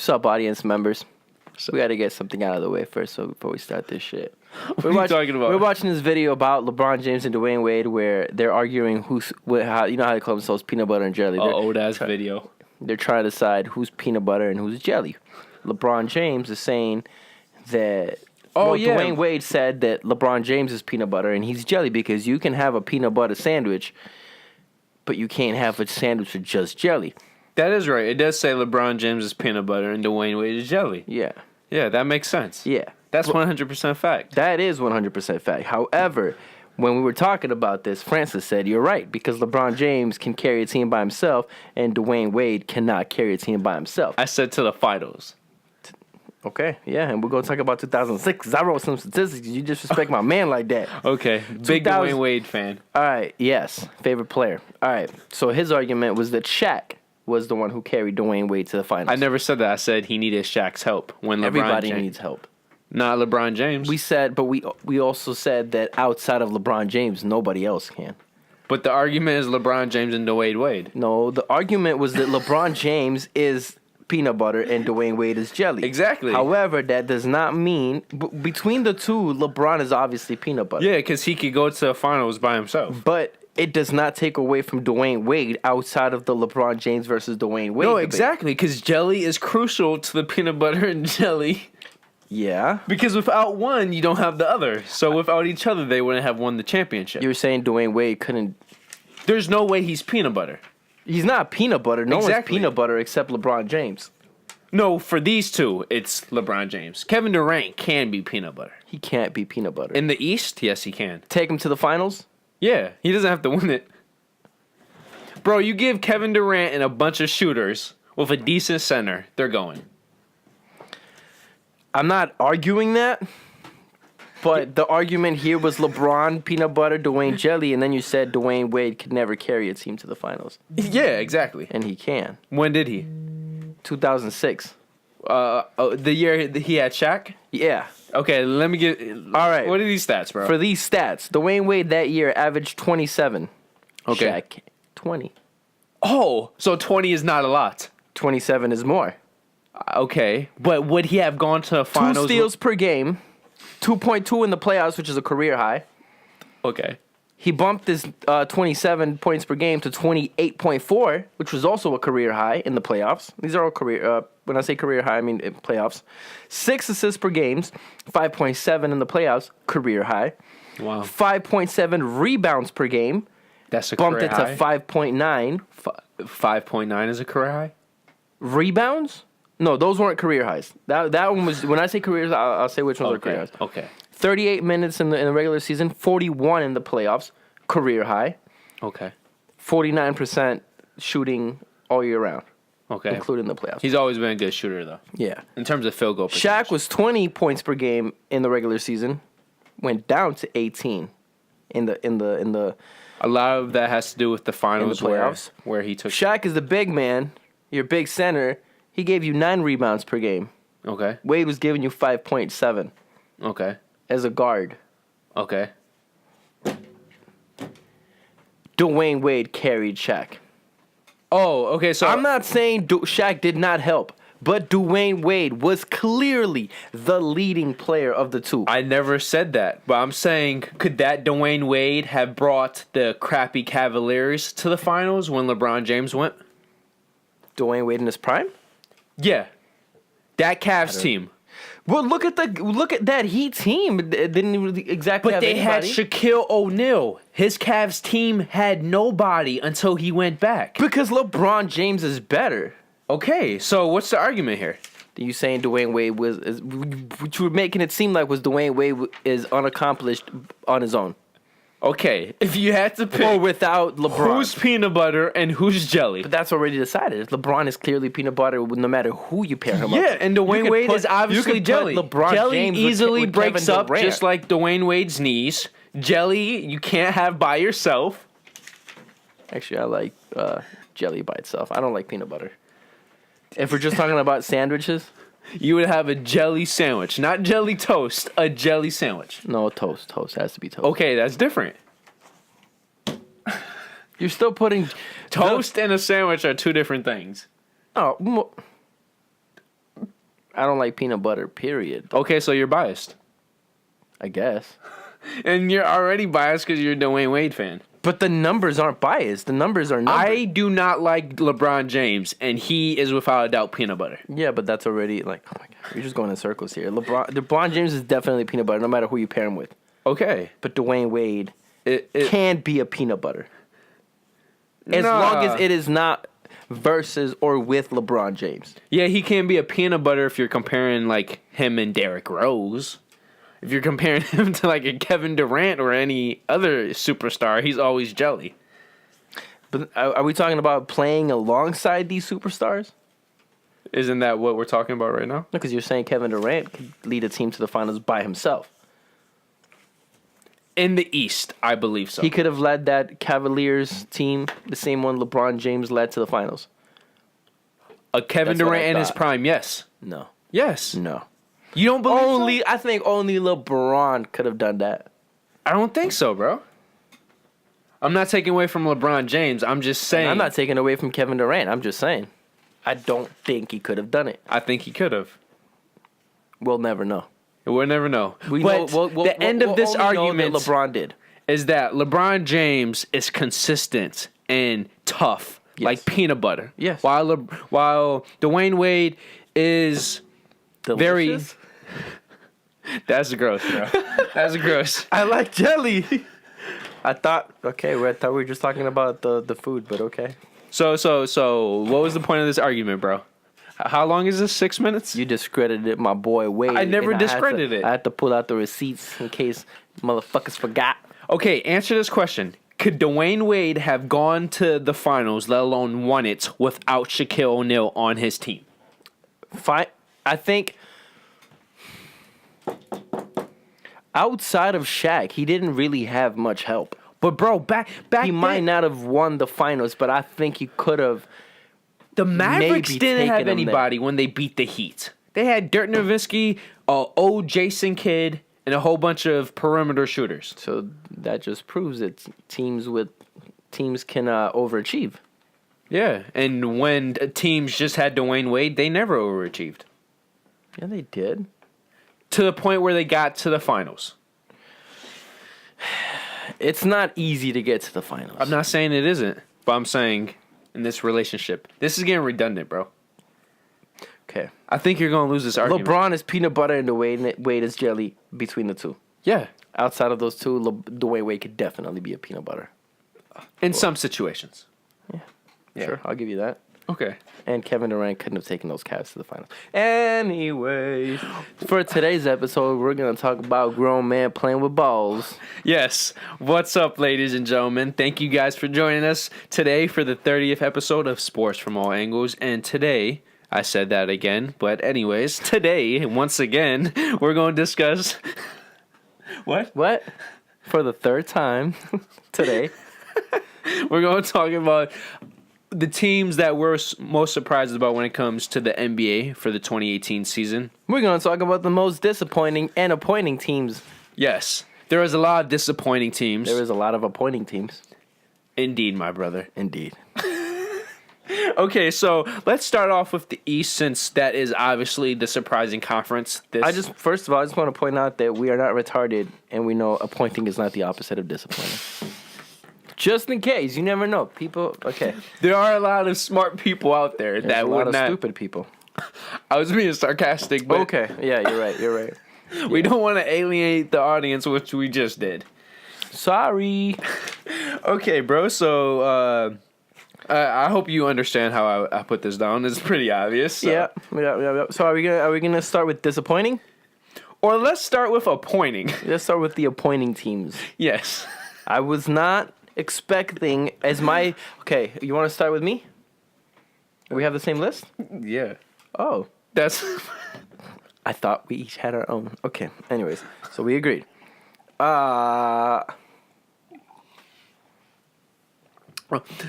What's up, audience members? So we got to get something out of the way first before we start this shit. What are you talking about? We're watching this video about LeBron James and Dwayne Wade where they're arguing how they call themselves peanut butter and jelly. Old-ass video. They're trying to decide who's peanut butter and who's jelly. LeBron James is saying that... Dwayne Wade said that LeBron James is peanut butter and he's jelly because you can have a peanut butter sandwich, but you can't have a sandwich with just jelly. That is right. It does say LeBron James is peanut butter and Dwayne Wade is jelly. Yeah. Yeah, that makes sense. Yeah. That's 100% fact. That is 100% fact. However, when we were talking about this, Francis said, you're right, because LeBron James can carry a team by himself and Dwayne Wade cannot carry a team by himself. I said to the finals. Okay, yeah, and we're going to talk about 2006 because I wrote some statistics. You disrespect my man like that. Okay, big Dwayne Wade fan. All right, yes, favorite player. All right, so his argument was that Shaq was the one who carried Dwayne Wade to the finals. I never said that. I said he needed Shaq's help when Everybody needs help. Not LeBron James. We said, but we also said that outside of LeBron James, nobody else can. But the argument is LeBron James and Dwayne Wade. No, the argument was that LeBron James is peanut butter and Dwayne Wade is jelly. Exactly. However, that does not mean between the two, LeBron is obviously peanut butter. Yeah, because he could go to the finals by himself. But it does not take away from Dwayne Wade outside of the LeBron James versus Dwayne Wade. No, debate. exactly, because jelly is crucial to the peanut butter and jelly. Yeah. Because without one, you don't have the other. So without each other, they wouldn't have won the championship. You were saying Dwayne Wade couldn't... There's no way he's peanut butter. He's not peanut butter. No one's peanut butter except LeBron James. No, for these two, it's LeBron James. Kevin Durant can be peanut butter. He can't be peanut butter. In the East, yes, he can. Take him to the finals? Yeah, he doesn't have to win it. Bro, you give Kevin Durant and a bunch of shooters with a decent center, they're going. I'm not arguing that, but the argument here was LeBron, peanut butter, Dwayne jelly, and then you said Dwayne Wade could never carry a team to the finals. Yeah, exactly. And he can. When did he? 2006. The year he had Shaq? Yeah. Okay, let me get... All right. What are these stats, bro? For these stats, Dwayne Wade that year averaged 27. Okay. Shaq, 20. Oh, so 20 is not a lot. 27 is more. Okay, but would he have gone to the finals? 2 steals per game, 2.2 in the playoffs, which is a career high. Okay. He bumped his 27 points per game to 28.4, which was also a career high in the playoffs. These are all career. When I say career high, I mean in playoffs. 6 assists per game, 5.7 in the playoffs, career high. Wow. 5.7 rebounds per game. That's a bumped career high. Bumped it to 5.9. 5.9 is a career high? Rebounds? No, those weren't career highs. That one was, when I say careers, I'll say which ones are career highs. Okay. 38 minutes in the regular season, 41 in the playoffs, career high. Okay. 49% shooting all year round. Okay. Including the playoffs. He's always been a good shooter, though. Yeah. In terms of field goal percentage. Shaq was 20 points per game in the regular season, went down to 18 in the a lot of that has to do with the finals playoffs where he took. Shaq is the big man, your big center. He gave you 9 rebounds per game. Okay. Wade was giving you 5.7. Okay. As a guard. Okay. Dwayne Wade carried Shaq. Oh, okay, so... I'm not saying Shaq did not help, but Dwayne Wade was clearly the leading player of the two. I never said that, but I'm saying, could that Dwayne Wade have brought the crappy Cavaliers to the finals when LeBron James went? Dwayne Wade in his prime? Yeah. That Cavs team. Well, look at that Heat team. It didn't even exactly have anybody. But they had Shaquille O'Neal. His Cavs team had nobody until he went back. Because LeBron James is better. Okay, so what's the argument here? Are you saying Dwayne Wade what you were making it seem like was Dwayne Wade is unaccomplished on his own? Okay, if you had to pick... Or without LeBron. Who's peanut butter and who's jelly? But that's already decided. LeBron is clearly peanut butter no matter who you pair him up. Yeah, and Dwayne Wade is obviously jelly. LeBron James easily with breaks Kevin up Durant. just like Dwayne Wade's knees. Jelly, you can't have by yourself. Actually, I like jelly by itself. I don't like peanut butter. If we're just talking about sandwiches... You would have a jelly sandwich. Not jelly toast, a jelly sandwich. No, toast. Toast has to be toast. Okay, that's different. You're still putting... Toast and a sandwich are two different things. Oh, I don't like peanut butter, period. Okay, so you're biased. I guess. And you're already biased because you're a Dwayne Wade fan. But the numbers aren't biased. The numbers are numbered. I do not like LeBron James, and he is without a doubt peanut butter. Yeah, but that's already like, oh my God, we're just going in circles here. LeBron James is definitely peanut butter, no matter who you pair him with. Okay. But Dwayne Wade It can be a peanut butter. As long as it is not versus or with LeBron James. Yeah, he can be a peanut butter if you're comparing like him and Derrick Rose. If you're comparing him to like a Kevin Durant or any other superstar, he's always jelly. But are we talking about playing alongside these superstars? Isn't that what we're talking about right now? No, because you're saying Kevin Durant could lead a team to the finals by himself. In the East, I believe so. He could have led that Cavaliers team, the same one LeBron James led to the finals. A Kevin That's what Durant I in his thought. prime, yes. No. Yes. No. You don't believe so? I think only LeBron could have done that. I don't think so, bro. I'm not taking away from LeBron James. I'm just saying. And I'm not taking away from Kevin Durant. I'm just saying. I don't think he could have done it. I think he could have. We'll never know. We'll never know. But The end of this argument that LeBron did. is that LeBron James is consistent and tough, Yes. like peanut butter. Yes. While Dwayne Wade is Delicious? That's gross, bro. That's gross. I like jelly. I thought we were just talking about the food, but okay. So what was the point of this argument, bro? How long is this? 6 minutes? You discredited my boy Wade. I never and discredited it. I had to pull out the receipts in case motherfuckers forgot. Okay, answer this question. Could Dwayne Wade have gone to the finals, let alone won it, without Shaquille O'Neal on his team? Fine. I think outside of Shaq, he didn't really have much help. But bro, back He might not have won the finals, but I think he could have. The Mavericks maybe didn't have taken him anybody when they beat the Heat. They had Dirk Nowitzki, old Jason Kidd, and a whole bunch of perimeter shooters. So that just proves that teams can overachieve. Yeah, and when teams just had Dwayne Wade, they never overachieved. Yeah, they did. To the point where they got to the finals. It's not easy to get to the finals. I'm not saying it isn't, but I'm saying in this relationship, this is getting redundant, bro. Okay. I think you're going to lose this argument. LeBron is peanut butter and Wade is jelly between the two. Yeah. Outside of those two, Dwayne Wade could definitely be a peanut butter. In some situations. Yeah. Sure, I'll give you that. Okay. And Kevin Durant couldn't have taken those Cavs to the finals. Anyways, for today's episode, we're going to talk about grown man playing with balls. Yes. What's up, ladies and gentlemen? Thank you guys for joining us today for the 30th episode of Sports from All Angles. And today, I said that again, but anyways, today, once again, we're going to discuss... What? What? For the third time today. We're going to talk about the teams that we're most surprised about when it comes to the NBA for the 2018 season. We're going to talk about the most disappointing and appointing teams. Yes. There is a lot of disappointing teams. There is a lot of appointing teams. Indeed, my brother. Indeed. Okay, so let's start off with the East, since that is obviously the surprising conference. First of all, I just want to point out that we are not retarded, and we know appointing is not the opposite of disappointing. Just in case, you never know. People, okay. There are a lot of smart people out there that would would not. not. Stupid people. I was being sarcastic, but Okay, yeah, you're right. You're right. we don't want to alienate the audience, which we just did. Sorry. Okay, bro. So I hope you understand how I put this down. It's pretty obvious. So. Yeah. So are we gonna start with disappointing? Or let's start with appointing. Let's start with the appointing teams. Yes. I was not expecting as my... Okay, you want to start with me? We have the same list? Yeah. Oh. That's... I thought we each had our own. Okay, anyways. So we agreed.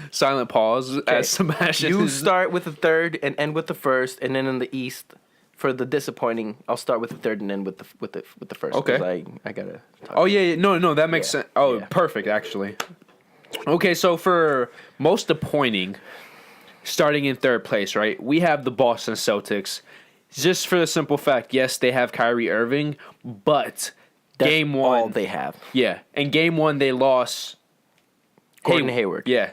Silent pause as Sebastian. You start with the third and end with the first, and then in the East, for the disappointing, I'll start with the third and end with the first. Okay. 'Cause I gotta talk. Oh yeah. No, that makes sense. Oh, Yeah. perfect. Actually. Okay, so for most appointing, starting in third place, right? We have the Boston Celtics. just for the simple fact, yes, they have Kyrie Irving, but That's game one, all they have. yeah, and game one they lost Gordon Hayward. Yeah.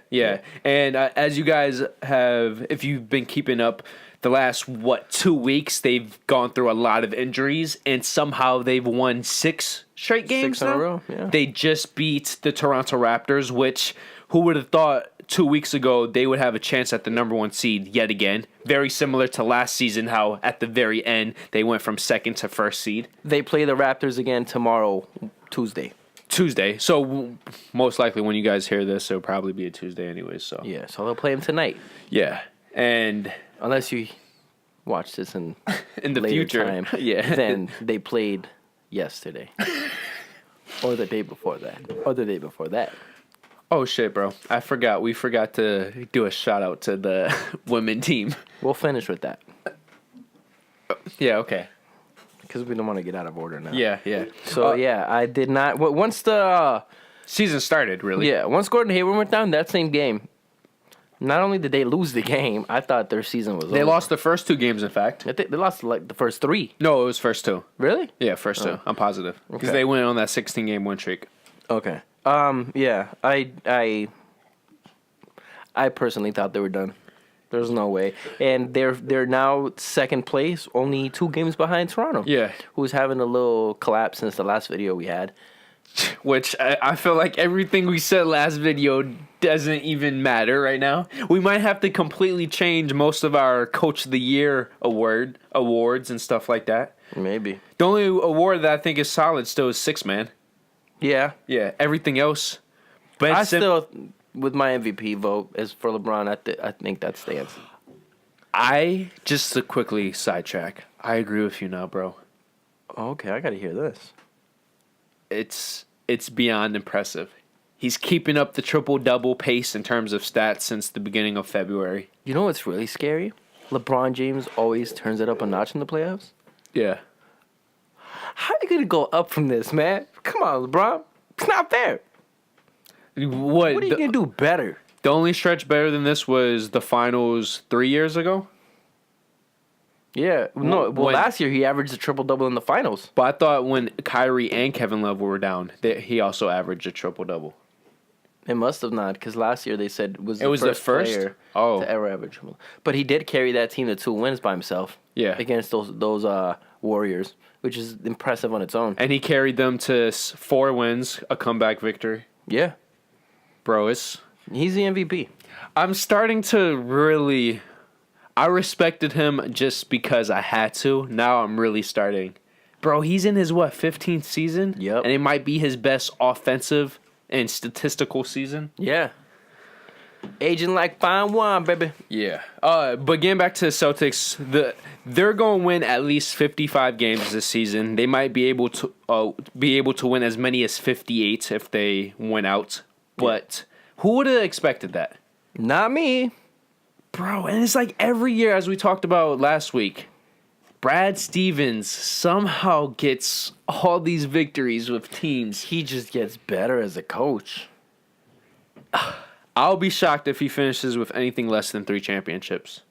And as you guys have, if you've been keeping up, the last 2 weeks they've gone through a lot of injuries, and somehow they've won 6 straight games 6 in a row. Yeah. They just beat the Toronto Raptors, which who would have thought 2 weeks ago they would have a chance at the number 1 seed yet again. Very similar to last season, how at the very end they went from 2nd to 1st seed. They play the Raptors again tomorrow, Tuesday. So most likely when you guys hear this, it'll probably be a Tuesday anyways. So Yeah, so they'll play them tonight. yeah, and Unless you watch this in the later future, time, yeah, then they played yesterday. Or the day before that. Or the day before that. Oh shit, bro! I forgot. We forgot to do a shout out to the women team. We'll finish with that. Yeah. Okay. Because we don't want to get out of order now. Yeah. So, I did not... Once the... Season started, really. Yeah, once Gordon Hayward went down, that same game, not only did they lose the game, I thought their season was over. They lost the first 2 games, in fact. I think they lost, like, the first 3. No, it was first 2. Really? Yeah, first 2. I'm positive. Because Okay. they went on that 16-game win streak. Okay. Yeah, I personally thought they were done. There's no way. And they're now second place, only 2 games behind Toronto. Yeah. Who's having a little collapse since the last video we had. Which I feel like everything we said last video doesn't even matter right now. We might have to completely change most of our Coach of the Year awards and stuff like that. Maybe. The only award that I think is solid still is 6 man. Yeah. Yeah, everything else. But I still, with my MVP vote, as for LeBron, I think that stands. Just to quickly sidetrack, I agree with you now, bro. Okay, I got to hear this. It's beyond impressive. He's keeping up the triple-double pace in terms of stats since the beginning of February. You know what's really scary? LeBron James always turns it up a notch in the playoffs. Yeah. How are you going to go up from this, man? Come on, LeBron. It's not fair. What are you going to do better? The only stretch better than this was the finals 3 years ago. Yeah. No, well, last year he averaged a triple-double in the finals. But I thought when Kyrie and Kevin Love were down, that he also averaged a triple-double. It must have not, because last year they said it was the first player to ever average. But he did carry that team to 2 wins by himself. Yeah. Against those Warriors, which is impressive on its own. And he carried them to 4 wins, a comeback victory. Yeah. Bro, He's the MVP. I'm starting to really... I respected him just because I had to. Now I'm really starting. Bro, he's in his, 15th season? Yep. And it might be his best offensive and statistical season. Yeah. Aging like fine wine, baby. Yeah. But getting back to the Celtics, they're going to win at least 55 games this season. They might be able to win as many as 58 if they win out. But who would have expected that? Not me. Bro, and it's like every year, as we talked about last week, Brad Stevens somehow gets all these victories with teams. He just gets better as a coach. I'll be shocked if he finishes with anything less than 3 championships.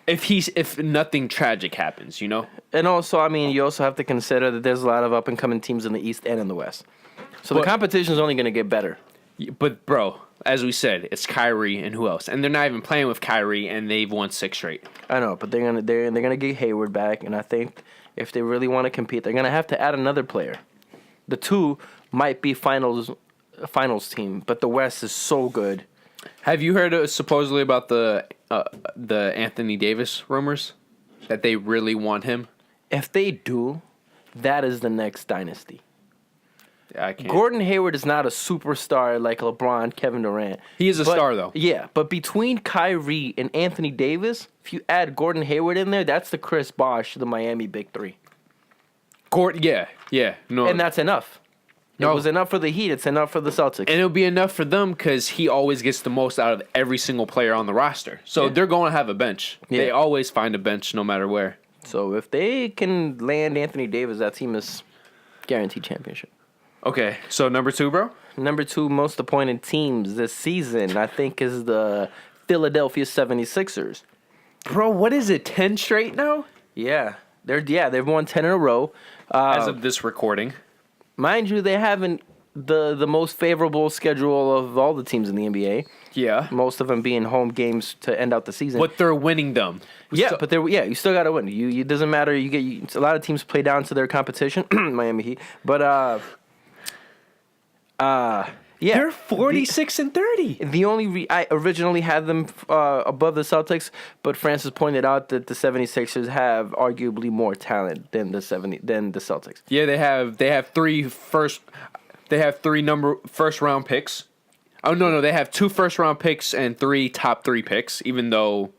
If nothing tragic happens, you know? And also, I mean, you also have to consider that there's a lot of up-and-coming teams in the East and in the West. So the competition is only going to get better. But, bro, as we said, it's Kyrie and who else? And they're not even playing with Kyrie, and they've won 6 straight. I know, but they're gonna get Hayward back, and I think if they really want to compete, they're gonna have to add another player. The 2 might be finals team, but the West is so good. Have you heard supposedly about the Anthony Davis rumors that they really want him? If they do, that is the next dynasty. I can't. Gordon Hayward is not a superstar like LeBron, Kevin Durant. He is a star, though. Yeah, but between Kyrie and Anthony Davis, if you add Gordon Hayward in there, that's the Chris Bosh, the Miami Big 3. Yeah, no. And that's enough. No. It was enough for the Heat. It's enough for the Celtics. And it'll be enough for them because he always gets the most out of every single player on the roster. So they're going to have a bench. Yeah. They always find a bench no matter where. So if they can land Anthony Davis, that team is guaranteed championship. Okay, so number 2, bro? Number 2 most appointed teams this season, I think, is the Philadelphia 76ers. Bro, what is it, 10 straight now? Yeah. They've won 10 in a row. As of this recording. Mind you, they haven't the most favorable schedule of all the teams in the NBA. Yeah. Most of them being home games to end out the season. But they're winning them. You still got to win. It doesn't matter. A lot of teams play down to their competition, Miami Heat. But yeah, they're 46 and 30. The only I originally had them above the Celtics, but Francis pointed out that the 76ers have arguably more talent than the Celtics. Yeah, they have three first round picks. Oh no, they have 2 first round picks and 3 top 3 picks. Even though,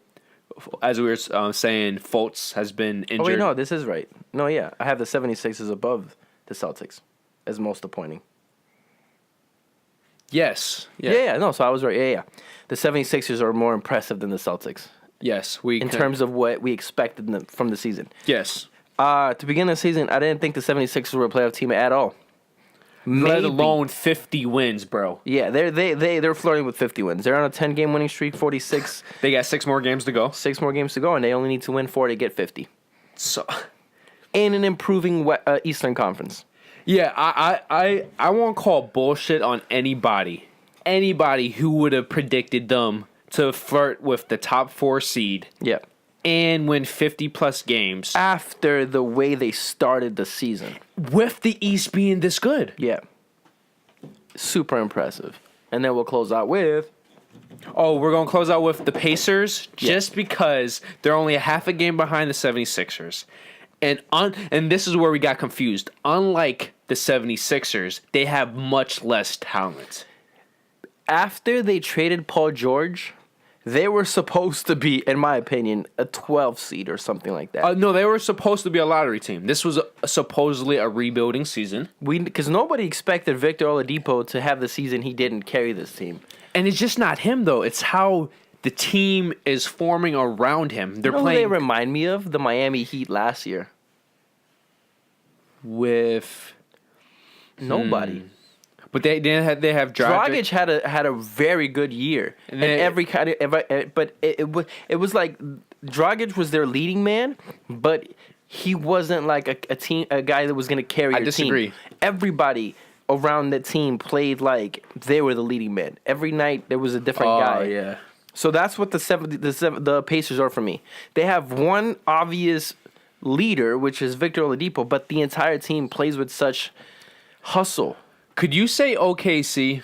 as we were saying, Fultz has been injured. Oh wait, no, this is right. No, yeah, I have the 76ers above the Celtics as most appointing. Yes. Yeah. No, so I was right. Yeah. The 76ers are more impressive than the Celtics. Yes. In terms of what we expected from the season. Yes. To begin the season, I didn't think the 76ers were a playoff team at all. Let alone 50 wins, bro. Yeah, they're flirting with 50 wins. They're on a 10-game winning streak, 46. They got 6 more games to go. 6 more games to go, and they only need to win 4 to get 50. So, in an improving Eastern Conference. Yeah, I won't call bullshit on anybody who would have predicted them to flirt with the top 4 seed. Yeah. And win 50-plus games. After the way they started the season. With the East being this good. Yeah. Super impressive. And then we'll close out with... Oh, we're going to close out with the Pacers just because they're only a half a game behind the 76ers. And this is where we got confused. Unlike the 76ers, they have much less talent. After they traded Paul George, they were supposed to be, in my opinion, a 12 seed or something like that. No, they were supposed to be a lottery team. This was supposedly a rebuilding season. Because nobody expected Victor Oladipo to have the season he did and carry this team. And it's just not him, though. It's how the team is forming around him. They're playing. Who they remind me of? The Miami Heat last year. With nobody. But they have Dragic. Dragic had a very good year, and every kind of. But it was like Dragic was their leading man, but he wasn't like a guy that was going to carry your team. I disagree. Everybody around the team played like they were the leading man. Every night there was a different guy. Oh yeah. So that's what the Pacers are for me. They have one obvious leader, which is Victor Oladipo, but the entire team plays with such hustle. Could you say OKC?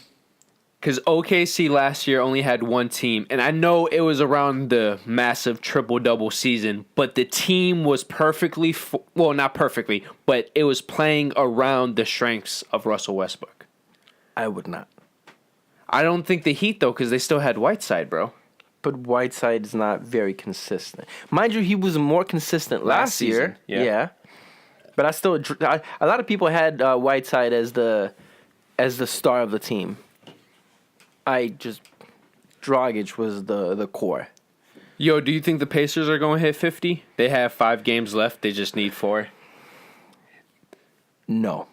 Because OKC last year only had one team, and I know it was around the massive triple-double season, but the team was perfectly, well, not perfectly, but it was playing around the strengths of Russell Westbrook. I would not. I don't think the Heat, though, because they still had Whiteside, bro. But Whiteside is not very consistent. Mind you, he was more consistent last year. Yeah. But a lot of people had Whiteside as the star of the team. Dragic was the core. Yo, do you think the Pacers are going to hit 50? They have 5 games left. They just need 4. No.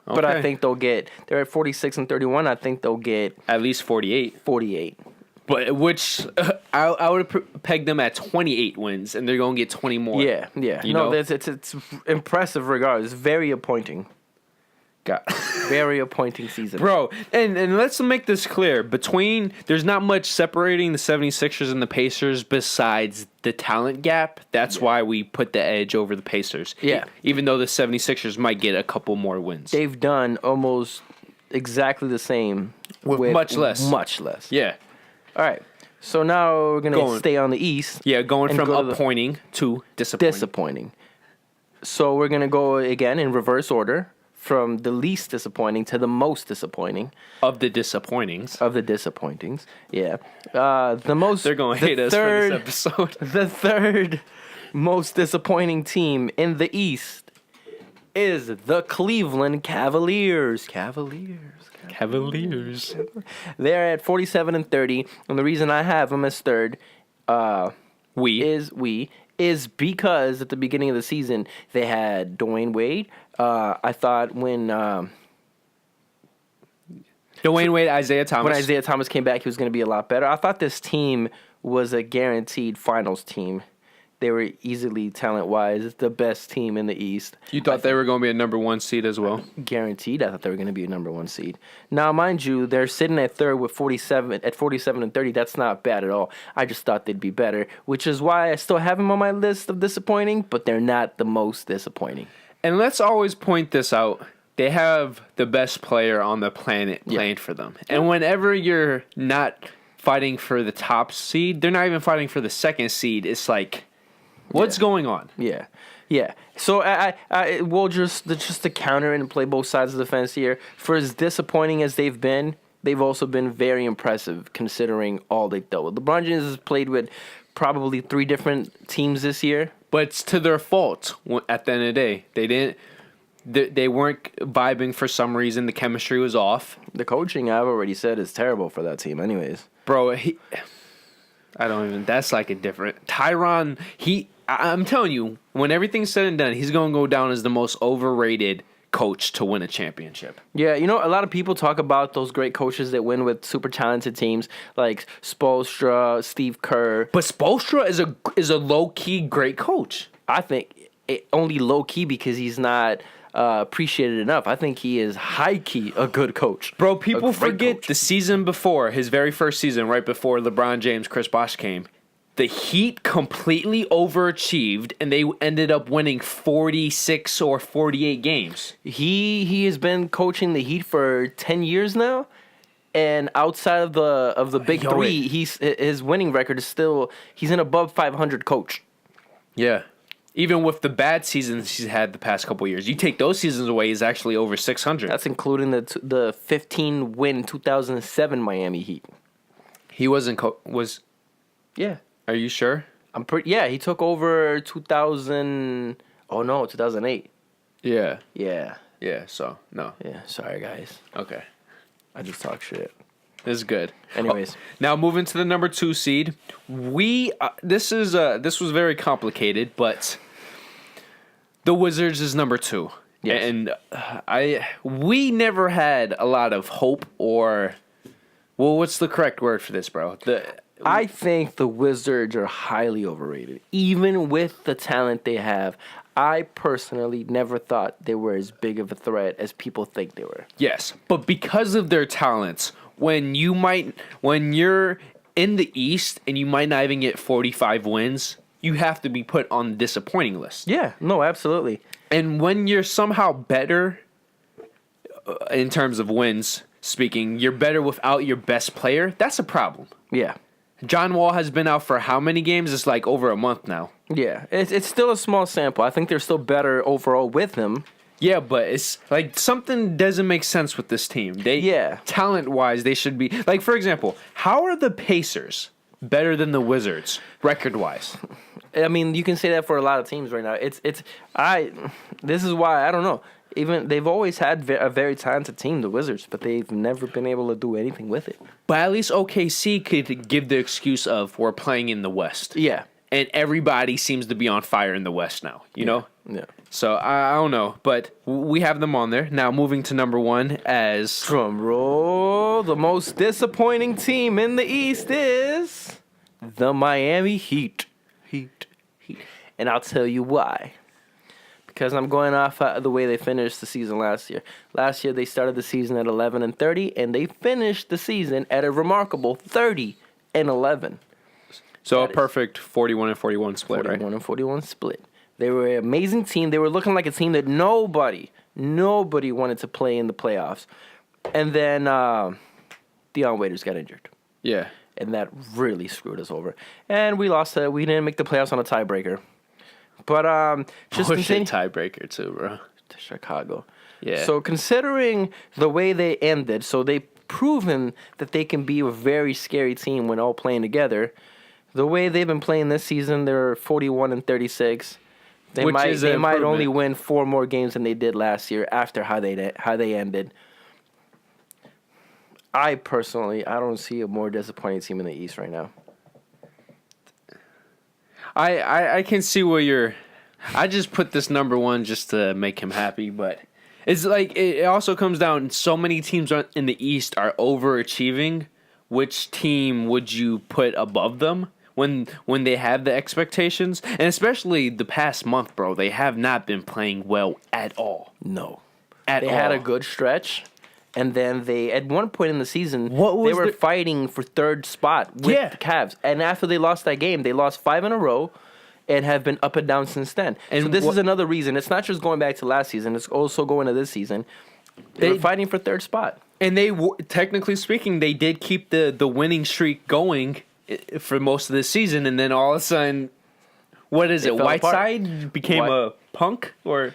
Okay. But I think they're at 46 and 31. I think they'll get at least 48. 48. But which I would have pegged them at 28 wins, and they're going to get 20 more. Yeah. It's impressive regardless. It's very appointing. Very appointing season. Bro, and let's make this clear. There's not much separating the 76ers and the Pacers besides the talent gap. That's why we put the edge over the Pacers. Yeah. Even though the 76ers might get a couple more wins. They've done almost exactly the same. With much less. Much less. Yeah. All right. So now we're going to stay on the East. Yeah, going from appointing to disappointing. So we're going to go again in reverse order. From the least disappointing to the most disappointing. Of the disappointings. Yeah. The most... They're going to hate us for this episode. The third most disappointing team in the East is the Cleveland Cavaliers. They're at 47 and 30, and the reason I have them as third is because at the beginning of the season they had Dwayne Wade. I thought when Dwayne Wade, Isaiah Thomas. When Isaiah Thomas came back, he was going to be a lot better. I thought this team was a guaranteed finals team. they were easily, talent-wise, the best team in the East. You thought they were going to be a number 1 seed as well? Guaranteed, I thought they were going to be a number 1 seed. Now, mind you, they're sitting at third with 47 and 30. That's not bad at all. I just thought they'd be better, which is why I still have them on my list of disappointing, but they're not the most disappointing. And let's always point this out. They have the best player on the planet playing for them. And whenever you're not fighting for the top seed, they're not even fighting for the second seed. It's like, what's going on? Yeah. So I we'll just to counter and play both sides of the fence here. For as disappointing as they've been, they've also been very impressive considering all they've dealt with. LeBron James has played with probably 3 different teams this year. But it's to their fault at the end of the day. They weren't vibing for some reason. The chemistry was off. The coaching, I've already said, is terrible for that team anyways. Bro, that's like a different... Tyronn, I'm telling you, when everything's said and done, he's going to go down as the most overrated coach to win a championship. Yeah, a lot of people talk about those great coaches that win with super talented teams like Spoelstra, Steve Kerr. But Spoelstra is a low-key great coach. I think only low-key because he's not... appreciated enough. I think he is high-key a good coach. Bro, people forget the season before, his very first season, right before LeBron James, Chris Bosh came. The Heat completely overachieved, and they ended up winning 46 or 48 games. He has been coaching the Heat for 10 years now, and outside of the big three, his winning record is still... He's an above 500 coach. Yeah. Even with the bad seasons he's had the past couple of years. You take those seasons away, he's actually over 600. That's including the 15-win 2007 Miami Heat. He wasn't... Yeah. Are you sure? Yeah, he took over 2000... Oh, no, 2008. Yeah. Yeah. Yeah, so, no. Yeah, sorry, guys. Okay. I just talk shit. This is good. Anyways. Now, moving to the number 2 seed. This was very complicated, but the Wizards is number 2. Yes. And we never had a lot of hope or... Well, what's the correct word for this, bro? I think the Wizards are highly overrated. Even with the talent they have, I personally never thought they were as big of a threat as people think they were. Yes, but because of their talents, when you're in the East and you might not even get 45 wins, you have to be put on the disappointing list. Yeah, no, absolutely. And when you're somehow better in terms of wins, speaking, you're better without your best player, that's a problem. Yeah. John Wall has been out for how many games? It's like over a month now. Yeah, it's still a small sample. I think they're still better overall with him. Yeah, but it's like something doesn't make sense with this team. Talent-wise, they should be... Like, for example, how are the Pacers better than the Wizards, record-wise? I mean, you can say that for a lot of teams right now. This is why, I don't know. Even they've always had a very talented team, the Wizards, but they've never been able to do anything with it. But at least OKC could give the excuse of we're playing in the West. Yeah. And everybody seems to be on fire in the West now, you know? Yeah. So, I don't know, but we have them on there. Now, moving to number 1 as... Drum roll, the most disappointing team in the East is the Miami Heat. Heat. And I'll tell you why. Because I'm going off the way they finished the season last year. Last year, they started the season at 11-30, and they finished the season at a remarkable 30-11. So a perfect 41-41 split, right? 41-41 split. They were an amazing team. They were looking like a team that nobody wanted to play in the playoffs. And then Deion Waiters got injured. Yeah. And that really screwed us over. And we lost. We didn't make the playoffs on a tiebreaker. But just tiebreaker too, bro. To Chicago. Yeah. So considering the way they ended, so they've proven that they can be a very scary team when all playing together. The way they've been playing this season, they're 41-36. They might only win 4 more games than they did last year after how they ended. I don't see a more disappointing team in the East right now. I can see where you're... I just put this number 1 just to make him happy, but it's like it also comes down, so many teams in the East are overachieving. Which team would you put above them? when they have the expectations, and especially the past month, bro, they have not been playing well at all. No. They had a good stretch, and then they, at one point in the season, they were fighting for third spot with the Cavs. And after they lost that game, they lost 5 in a row and have been up and down since then. And so this is another reason. It's not just going back to last season. It's also going to this season. They were fighting for third spot. And they, technically speaking, they did keep the winning streak going for most of the season. And then all of a sudden, what is it? Whiteside became a punk? Or...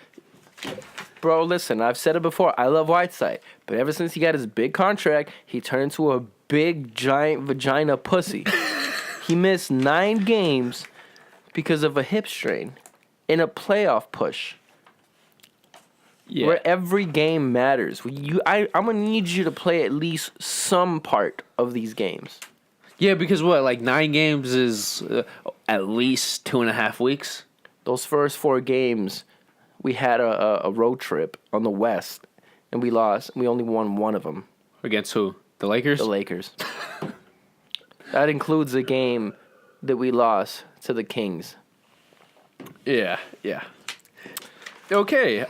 Bro, listen, I've said it before. I love Whiteside. But ever since he got his big contract, he turned into a big, giant vagina pussy. He missed 9 games because of a hip strain in a playoff push. Yeah. Where every game matters. I'm going to need you to play at least some part of these games. Yeah, because what, like 9 games is at least 2.5 weeks? Those first 4 games... We had a road trip on the West, and we lost. We only won one of them. Against who? The Lakers? The Lakers. That includes a game that we lost to the Kings. Yeah. Okay.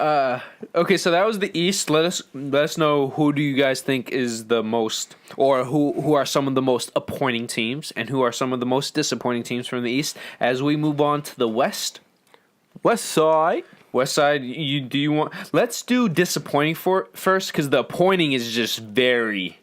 Okay, so that was the East. Let us know, who do you guys think is the most, or who are some of the most appointing teams, and who are some of the most disappointing teams from the East as we move on to the West. West Side. Let's do disappointing first, because the appointing is just very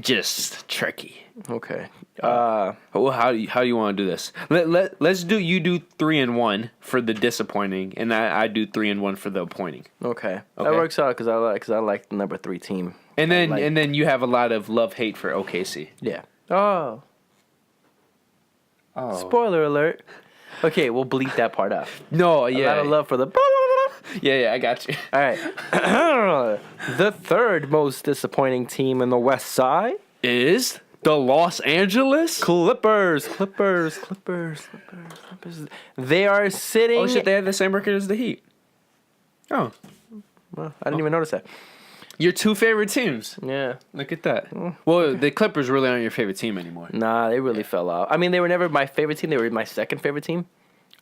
just tricky. Okay. How do you want to do this? Let's do, you do 3 and 1 for the disappointing, and I do 3 and 1 for the appointing. Okay. That works out because I like the number 3 team. And then you have a lot of love-hate for OKC. Yeah. Oh. Spoiler alert. Okay, we'll bleep that part out. No, yeah. A lot of love for the... Yeah, I got you. All right. The third most disappointing team in the West Side is the Los Angeles Clippers. They are sitting... Oh, shit, they have the same record as the Heat. Oh. Well, I didn't even notice that. Your 2 favorite teams. Yeah. Look at that. Well, the Clippers really aren't your favorite team anymore. Nah, they really fell out. I mean, they were never my favorite team. They were my second favorite team.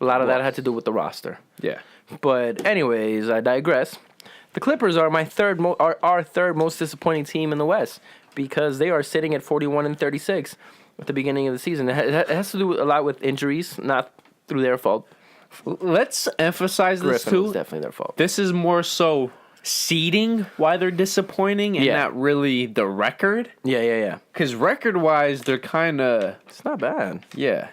A lot of that had to do with the roster. Yeah. But anyways, I digress. The Clippers are our third most disappointing team in the West because they are sitting at 41-36 at the beginning of the season. It has to do a lot with injuries, not through their fault. Let's emphasize this Griffin too. was definitely their fault. This is more so seeding why they're disappointing and not really the record. Yeah. Because record-wise, they're kind of... It's not bad. Yeah.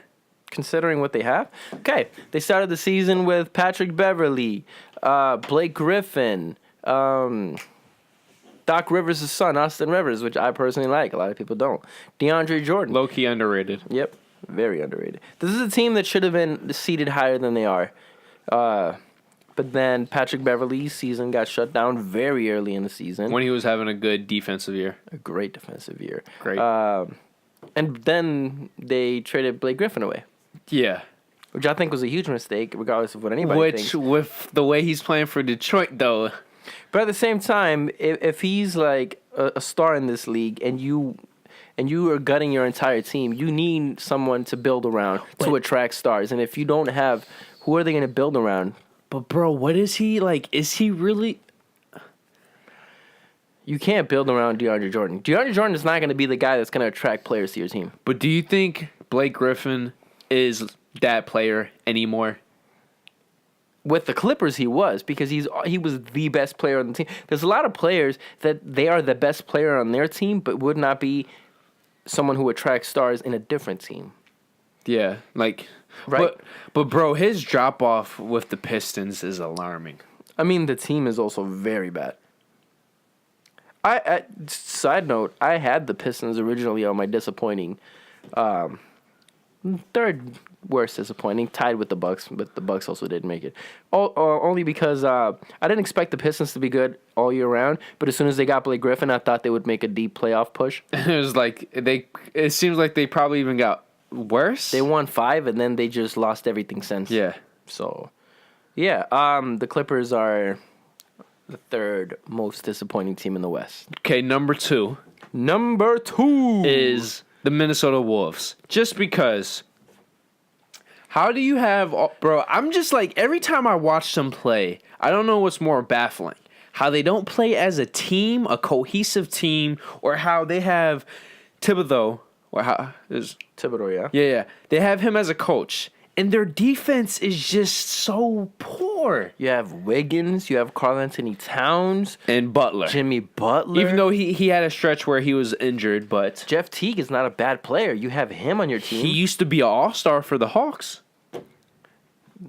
Considering what they have. Okay, they started the season with Patrick Beverley, Blake Griffin, Doc Rivers' son, Austin Rivers, which I personally like. A lot of people don't. DeAndre Jordan. Low-key underrated. Yep, very underrated. This is a team that should have been seeded higher than they are. But then Patrick Beverley's season got shut down very early in the season. When he was having a good defensive year. A great defensive year. Great. And then they traded Blake Griffin away. Yeah. Which I think was a huge mistake, regardless of what anybody thinks. Which, with the way he's playing for Detroit, though. But at the same time, if he's like a star in this league and you are gutting your entire team, you need someone to build around to attract stars. And if you don't have, who are they going to build around? But, bro, what is he like? Is he really... You can't build around DeAndre Jordan. DeAndre Jordan is not going to be the guy that's going to attract players to your team. But do you think Blake Griffin is that player anymore? With the Clippers, he was, because he was the best player on the team. There's a lot of players that they are the best player on their team, but would not be someone who attracts stars in a different team. Yeah, like... Right. But bro, his drop-off with the Pistons is alarming. I mean, the team is also very bad. Side note, I had the Pistons originally on my disappointing, third worst disappointing, tied with the Bucks, but the Bucks also didn't make it. Only because I didn't expect the Pistons to be good all year round, but as soon as they got Blake Griffin, I thought they would make a deep playoff push. It was like it seems like they probably even got worse. They won 5, and then they just lost everything since. Yeah. So, yeah, the Clippers are the third most disappointing team in the West. Okay, number 2. Number 2 is the Minnesota Wolves. Just because How do you have, bro? I'm just like, every time I watch them play, I don't know what's more baffling. How they don't play as a team, a cohesive team, or how they have Thibodeau, or how is Thibodeau, yeah. Yeah. They have him as a coach, and their defense is just so poor. You have Wiggins, you have Karl Anthony Towns, And Butler. Jimmy Butler. Even though he had a stretch where he was injured, but Jeff Teague is not a bad player. You have him on your team. he used to be an all-star for the Hawks.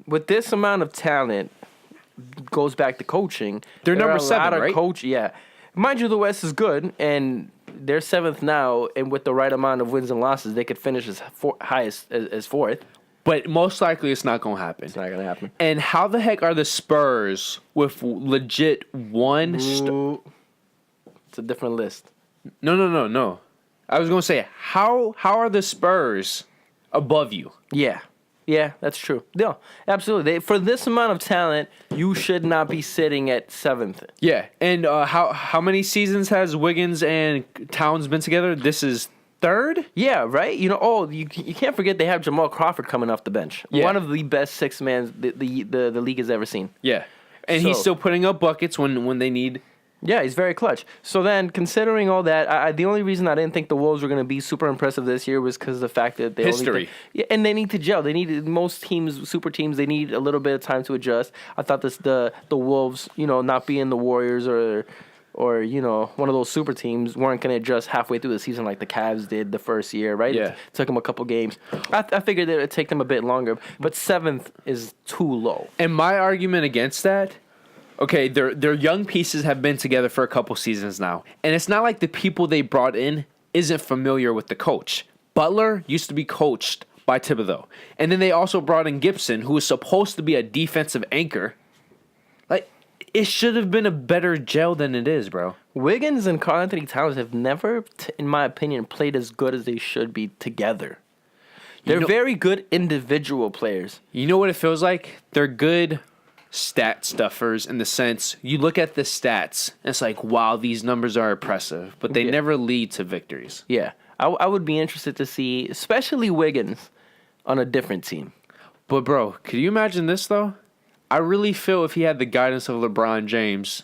With this amount of talent, goes back to coaching. They're there number are a 7, lot of right? Yeah. Mind you, the West is good, and they're 7th now, and with the right amount of wins and losses, they could finish as highest as 4th. But most likely it's not going to happen. It's not going to happen. And how the heck are the Spurs with legit one... It's a different list. No. I was going to say, how are the Spurs above you? Yeah, that's true. No, absolutely. For this amount of talent, you should not be sitting at 7th. Yeah, and how many seasons has Wiggins and Towns been together? This is 3rd? Yeah, right? You can't forget they have Jamal Crawford coming off the bench. Yeah. One of the best 6-man the league has ever seen. Yeah, and he's still putting up buckets when they need... Yeah, he's very clutch. So then, considering all that, the only reason I didn't think the Wolves were going to be super impressive this year was because of the fact that they history. And they need to gel. They need most teams, super teams, they need a little bit of time to adjust. I thought the Wolves, not being the Warriors or one of those super teams weren't going to adjust halfway through the season like the Cavs did the first year, right? Yeah. It took them a couple games. I figured it would take them a bit longer, but 7th is too low. And my argument against that. Okay, their young pieces have been together for a couple seasons now. And it's not like the people they brought in isn't familiar with the coach. Butler used to be coached by Thibodeau. And then they also brought in Gibson, who was supposed to be a defensive anchor. Like, it should have been a better gel than it is, bro. Wiggins and Karl Anthony Towns have never, in my opinion, played as good as they should be together. They're very good individual players. You know what it feels like? They're good stat stuffers in the sense you look at the stats and it's like, wow, these numbers are impressive, but they never lead to victories. Yeah, I would be interested to see, especially Wiggins, on a different team. But bro, could you imagine this though? I really feel if he had the guidance of LeBron James.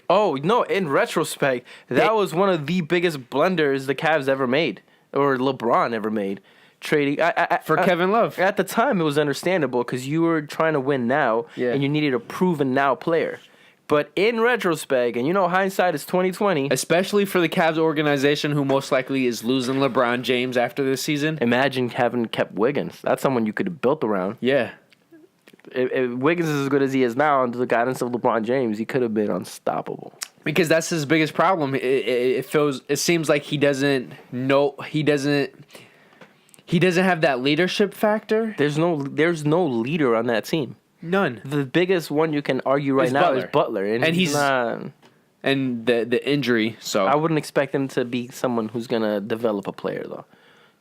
Oh no! In retrospect, that was one of the biggest blunders the Cavs ever made, or LeBron ever made. Trading for Kevin Love. At the time, it was understandable because you were trying to win now, and you needed a proven now player. But in retrospect, and hindsight is 20/20. Especially for the Cavs organization, who most likely is losing LeBron James after this season. Imagine having kept Wiggins. That's someone you could have built around. Yeah. If Wiggins is as good as he is now under the guidance of LeBron James, he could have been unstoppable. Because that's his biggest problem. It seems like he doesn't have that leadership factor. There's no leader on that team. None. The biggest one you can argue right now is Butler, and he's not. And the injury. So I wouldn't expect him to be someone who's gonna develop a player though.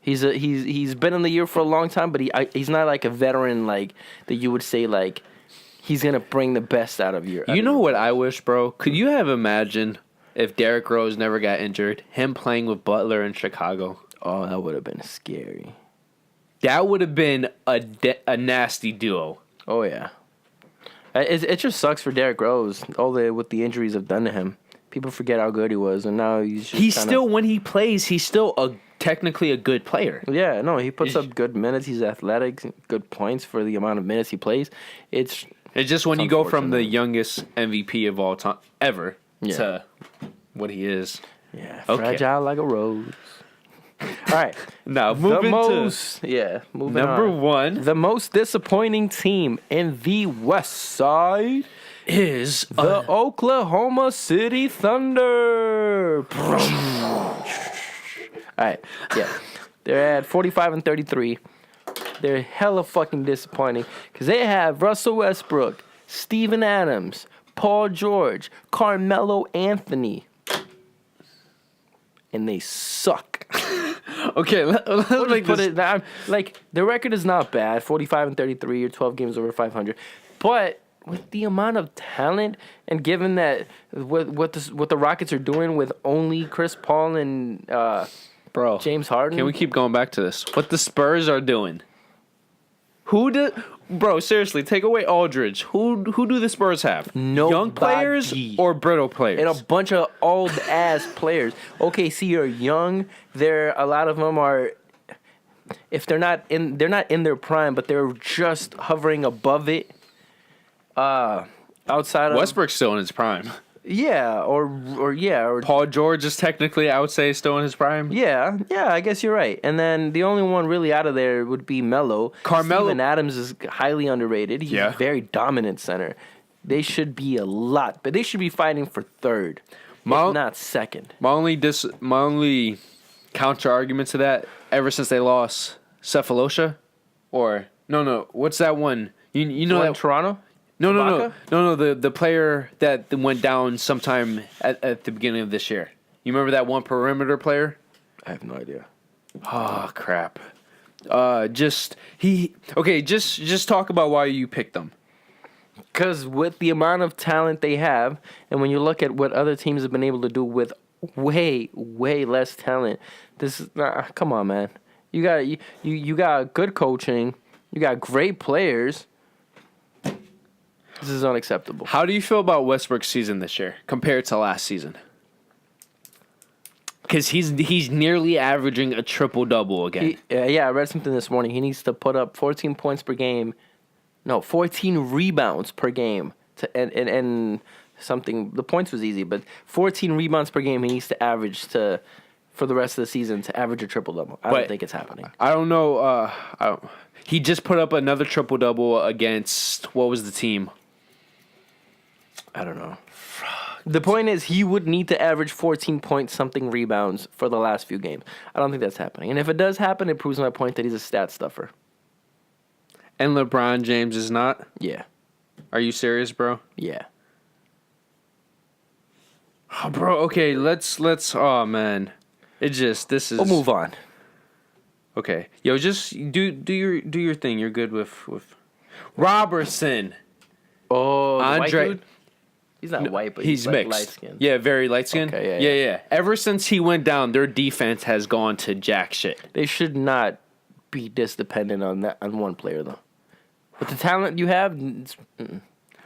He's been in the year for a long time, but he's not like a veteran like that. You would say like he's gonna bring the best out of you. You know what I wish, bro? Could you have imagined if Derrick Rose never got injured, him playing with Butler in Chicago? Oh, that would have been scary. That would have been a nasty duo. Oh yeah, it just sucks for Derrick Rose. What the injuries have done to him. People forget how good he was, and now when he plays, he's still technically a good player. Yeah, no, he puts up good minutes. He's athletic, good points for the amount of minutes he plays. It's just when you go from the youngest MVP of all time ever to what he is. Yeah, fragile like a rose. All right. Now, moving on. Number 1. The most disappointing team in the West Side is the Oklahoma City Thunder. All right. Yeah. They're at 45-33. They're hella fucking disappointing because they have Russell Westbrook, Steven Adams, Paul George, Carmelo Anthony. And they suck. Okay, let's make put it. Like the record is not bad, 45-33, or 12 games over 500. But with the amount of talent, and given that what the Rockets are doing with only Chris Paul and James Harden, can we keep going back to this? What the Spurs are doing? Bro, seriously, take away Aldridge. Who do the Spurs have? Nobody. Young players or brittle players? And a bunch of old ass players. OKC are young. A lot of them are, if they're not in their prime, but they're just hovering above it. Outside of Westbrook's still in his prime. Yeah, or Paul George is technically, I would say, still in his prime. Yeah, I guess you're right. And then the only one really out of there would be Melo. Steven Adams is highly underrated. He's a very dominant center. They should be but they should be fighting for third, if not second. My only counter argument to that, ever since they lost Cephalosha, or no, what's that one? You know that Toronto? No. The player that went down sometime at the beginning of this year. You remember that one perimeter player? I have no idea. Oh crap. Just talk about why you picked them. Because with the amount of talent they have, and when you look at what other teams have been able to do with way less talent, this is come on, man. You got good coaching, you got great players. This is unacceptable. How do you feel about Westbrook's season this year compared to last season? Because he's nearly averaging a triple-double again. I read something this morning. He needs to put up 14 points per game. No, 14 rebounds per game. And something, the points was easy, but 14 rebounds per game he needs to average for the rest of the season to average a triple-double. I don't think it's happening. I don't know. He just put up another triple-double against, what was the team? I don't know. The point is, he would need to average 14-point-something rebounds for the last few games. I don't think that's happening. And if it does happen, it proves my point that he's a stat stuffer. And LeBron James is not? Yeah. Are you serious, bro? Yeah. Oh, bro, okay, let's oh man. We'll move on. Okay. Yo, just do your thing. You're good with Robertson. Oh, the Andre, white dude? He's not white, but he's mixed. light skinned. Yeah, very light skinned. Okay, yeah. Ever since he went down, their defense has gone to jack shit. They should not be this dependent on one player though. With the talent you have, nope.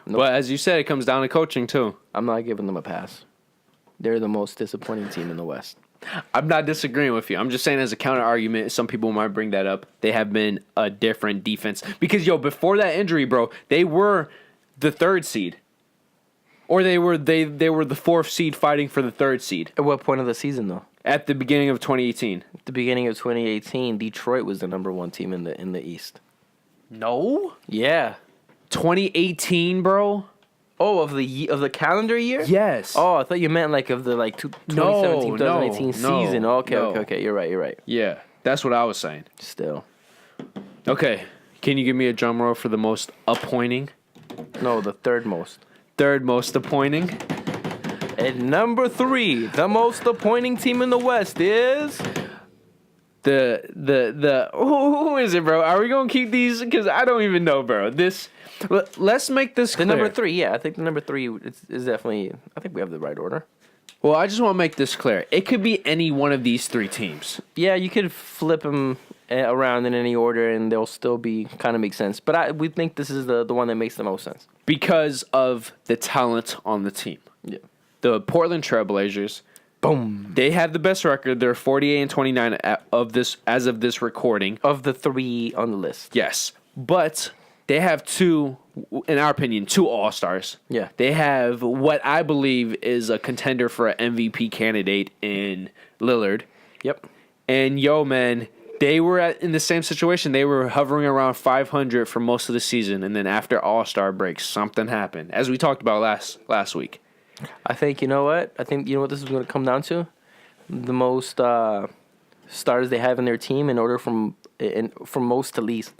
But as you said, it comes down to coaching too. I'm not giving them a pass. They're the most disappointing team in the West. I'm not disagreeing with you. I'm just saying as a counter argument, some people might bring that up. They have been a different defense. Because, before that injury, bro, they were the 3rd seed. Or they were the 4th seed fighting for the 3rd seed. At what point of the season, though? At the beginning of 2018. At the beginning of 2018, Detroit was the number 1 team in the East. No? Yeah. 2018, bro? Oh, of the calendar year? Yes. Oh, I thought you meant like of the 2017, 2018 season. No, okay. You're right. Yeah, that's what I was saying. Still. Okay, can you give me a drum roll for the most appointing? No, the third most. Third most appointing. At number 3, the most appointing team in the West is the who is it, bro? Are we gonna keep these? Because I don't even know, bro. Let's make this clear. The number 3, yeah. I think the number 3 is definitely. I think we have the right order. Well, I just want to make this clear. It could be any one of these 3 teams. Yeah, you could flip them around in any order, and they'll still be kind of make sense. But we think this is the one that makes the most sense because of the talent on the team. Yeah. The Portland Trailblazers. Boom. They have the best record. They're 48-29 as of this recording. Of the 3 on the list. Yes. But they have 2, in our opinion, 2 All-Stars. Yeah. They have what I believe is a contender for an MVP candidate in Lillard. Yep. And man, they were in the same situation. They were hovering around 500 for most of the season. And then after All-Star break, something happened. As we talked about last week. I think, you know what? I think, you know what this is going to come down to? The most stars they have in their team in order from most to least.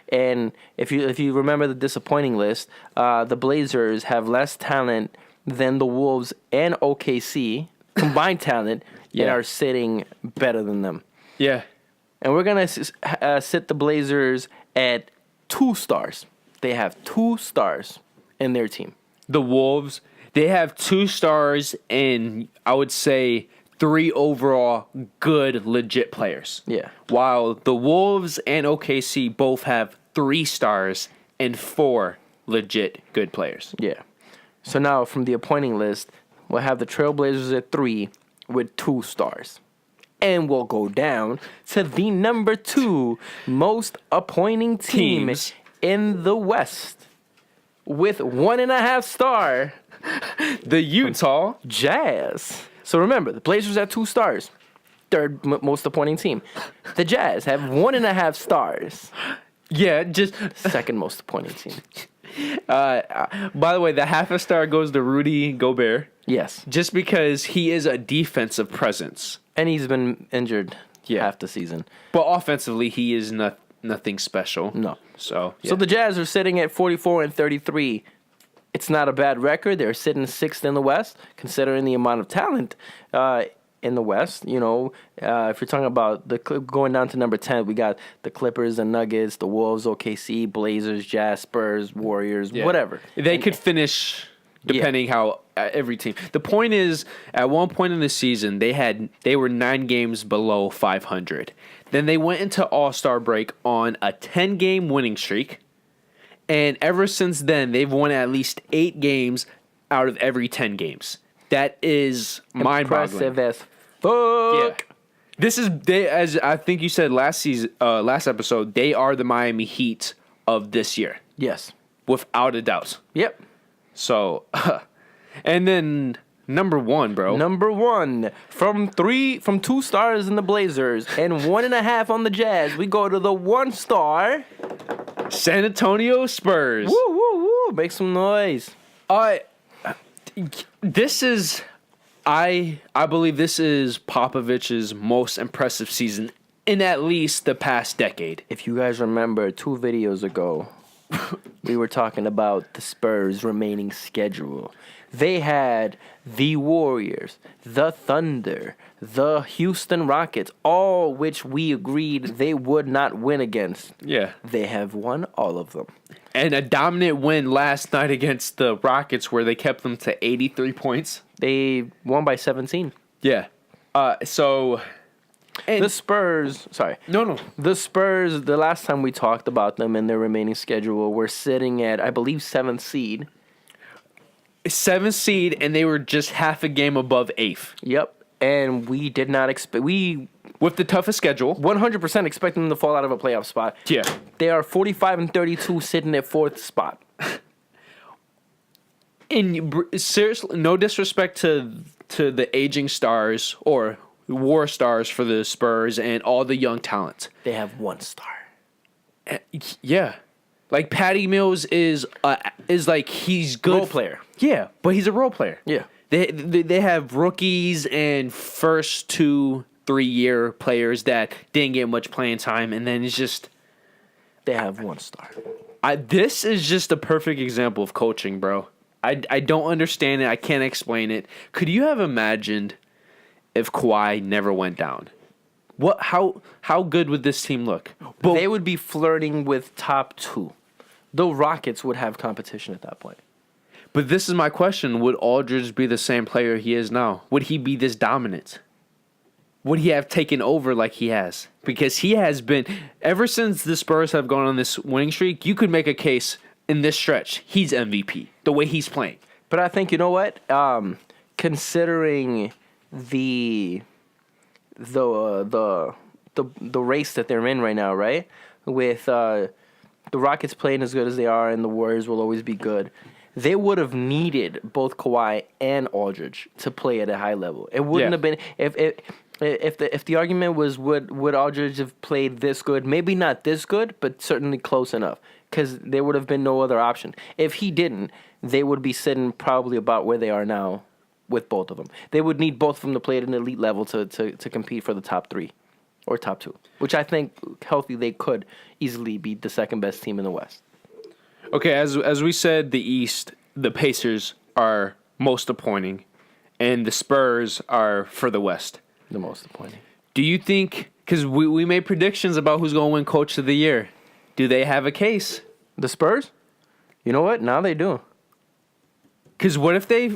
And if you remember the disappointing list, the Blazers have less talent than the Wolves and OKC, combined talent, and are sitting better than them. Yeah. And we're going to sit the Blazers at 2 stars. They have 2 stars in their team. The Wolves, they have 2 stars and I would say 3 overall good, legit players. Yeah. While the Wolves and OKC both have 3 stars and 4 legit good players. Yeah. So now from the appointing list, we'll have the Trailblazers at 3 with 2 stars. And we'll go down to the number 2 most appointing team Teams. in the West with 1.5 star The Utah Jazz. So remember, the Blazers have 2 stars. Third most appointing team. The Jazz have 1.5 stars. Yeah, just Second most appointing team. by the way, the half a star goes to Rudy Gobert Yes. just because he is a defensive presence. And he's been injured Yeah. half the season. But offensively, he is nothing special. No. So, yeah. So the Jazz are sitting at 44-33. It's not a bad record. They're sitting 6th in the West, considering the amount of talent in the West. You know, if you're talking about going down to number 10, we got the Clippers and Nuggets, the Wolves, OKC, Blazers, Jazz, Spurs, Warriors, Yeah. whatever. They could finish depending how every team. The point is, at one point in the season, they were 9 games below 500. Then they went into All-Star break on a 10-game winning streak, and ever since then, they've won at least 8 games out of every 10 games. That is mind-boggling. Impressive as fuck. This is as I think you said last episode. They are the Miami Heat of this year, Yes. without a doubt. Yep. So, and then number 1, bro. Number 1, from 2 stars in the Blazers and 1.5 on the Jazz, we go to the 1 star. San Antonio Spurs. Woo, woo, woo. Make some noise. This is, I believe this is Popovich's most impressive season in at least the past decade. If you guys remember 2 videos ago, we were talking about the Spurs' remaining schedule. They had the Warriors, the Thunder, the Houston Rockets, all which we agreed they would not win against. Yeah. They have won all of them. And a dominant win last night against the Rockets where they kept them to 83 points. They won by 17. Yeah. And The Spurs, No. The Spurs, the last time we talked about them and their remaining schedule, were sitting at, I believe, 7th seed. 7th seed, and they were just half a game above 8th. Yep. And we did not expect, we With the toughest schedule. 100% expect them to fall out of a playoff spot. Yeah. They are 45-32, sitting at 4th spot. And seriously, no disrespect to the aging stars or war stars for the Spurs and all the young talent. They have 1 star. Yeah. Like Patty Mills is like he's good Role player. Yeah, but he's a role player. Yeah. They have rookies and first 2-3 year players that didn't get much playing time, and then it's just They have 1 star. this is just a perfect example of coaching, bro. I don't understand it. I can't explain it. Could you have imagined if Kawhi never went down? How good would this team look? They would be flirting with top 2. The Rockets would have competition at that point. But this is my question. Would Aldridge be the same player he is now? Would he be this dominant? Would he have taken over like he has? Because he has been, ever since the Spurs have gone on this winning streak, you could make a case in this stretch, he's MVP, the way he's playing. But I think, you know what? Considering the race that they're in right now, right? With the Rockets playing as good as they are and the Warriors will always be good, they would have needed both Kawhi and Aldridge to play at a high level. It wouldn't have been if the argument was would Aldridge have played this good? Maybe not this good, but certainly close enough. Because there would have been no other option. If he didn't, they would be sitting probably about where they are now with both of them. They would need both of them to play at an elite level to compete for the top 3 or top 2, which I think healthy they could easily be the second best team in the West. Okay, as we said, the East, the Pacers are most appointing, and the Spurs are for the West. The most appointing. Do you think, because we made predictions about who's going to win Coach of the Year, do they have a case? The Spurs? You know what? Now they do. Because what if they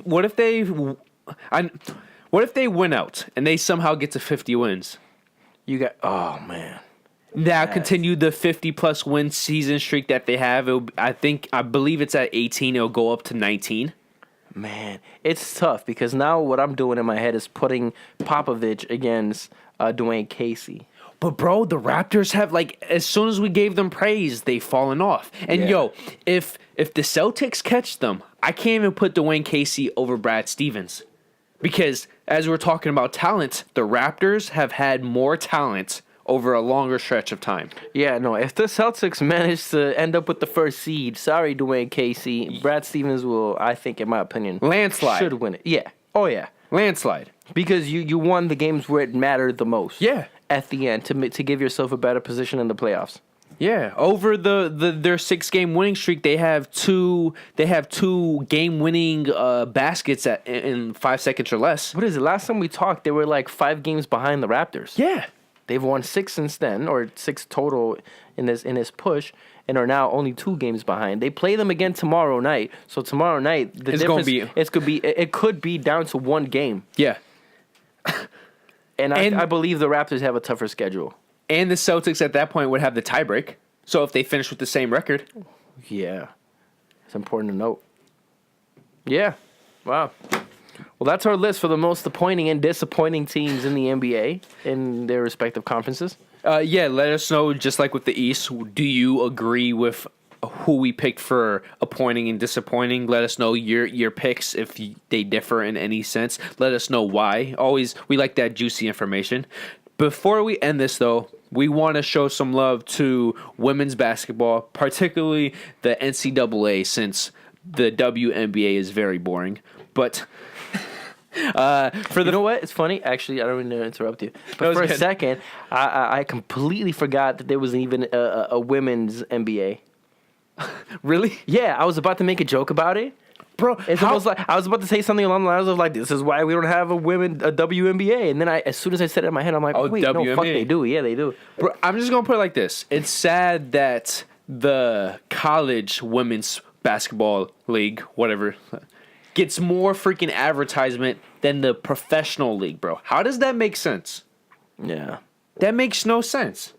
win out and they somehow get to 50 wins? You got, oh man. Now continue the 50-plus win season streak that they have. I believe it's at 18. It'll go up to 19. Man, it's tough because now what I'm doing in my head is putting Popovich against Dwayne Casey. But bro, the Raptors have as soon as we gave them praise, they've fallen off. And if the Celtics catch them, I can't even put Dwayne Casey over Brad Stevens. Because as we're talking about talent, the Raptors have had more talent over a longer stretch of time. Yeah, no, if the Celtics manage to end up with the first seed, sorry, Dwayne Casey, Brad Stevens will, I think, in my opinion, landslide. Should win it. Yeah. Oh, yeah. Landslide. Because you won the games where it mattered the most. Yeah. At the end, to give yourself a better position in the playoffs. Yeah, over their 6-game winning streak, they have two game-winning baskets in 5 seconds or less. What is it? Last time we talked, they were 5 games behind the Raptors. Yeah. They've won 6 since then, or 6 total in this push, and are now only 2 games behind. They play them again tomorrow night. So tomorrow night, it could be down to 1 game. Yeah. And I believe the Raptors have a tougher schedule. And the Celtics at that point would have the tiebreak. So if they finish with the same record. Yeah. It's important to note. Yeah. Wow. Well, that's our list for the most appointing and disappointing teams in the NBA in their respective conferences. Yeah, let us know, just like with the East, do you agree with who we picked for appointing and disappointing? Let us know your picks if they differ in any sense. Let us know why. Always, we like that juicy information. Before we end this, though, we want to show some love to women's basketball, particularly the NCAA, since the WNBA is very boring. But you know what? It's funny. Actually, I don't mean to interrupt you. But for a second, I completely forgot that there was even a women's NBA. Really? Yeah, I was about to make a joke about it. Bro, it's almost like I was about to say something along the lines of this is why we don't have a WNBA. And then as soon as I said it in my head, I'm like, wait, WNBA. No, fuck, they do. Yeah, they do. Bro, I'm just going to put it like this. It's sad that the college women's basketball league, whatever, gets more freaking advertisement than the professional league, bro. How does that make sense? Yeah. That makes no sense.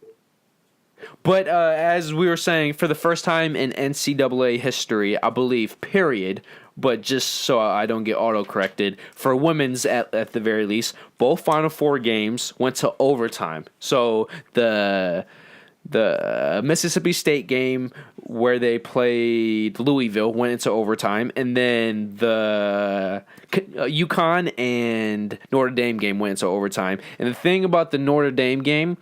But as we were saying, for the first time in NCAA history, I believe, period, but just so I don't get auto-corrected, for women's at the very least, both Final Four games went to overtime. So the Mississippi State game where they played Louisville went into overtime, and then the UConn and Notre Dame game went into overtime. And the thing about the Notre Dame game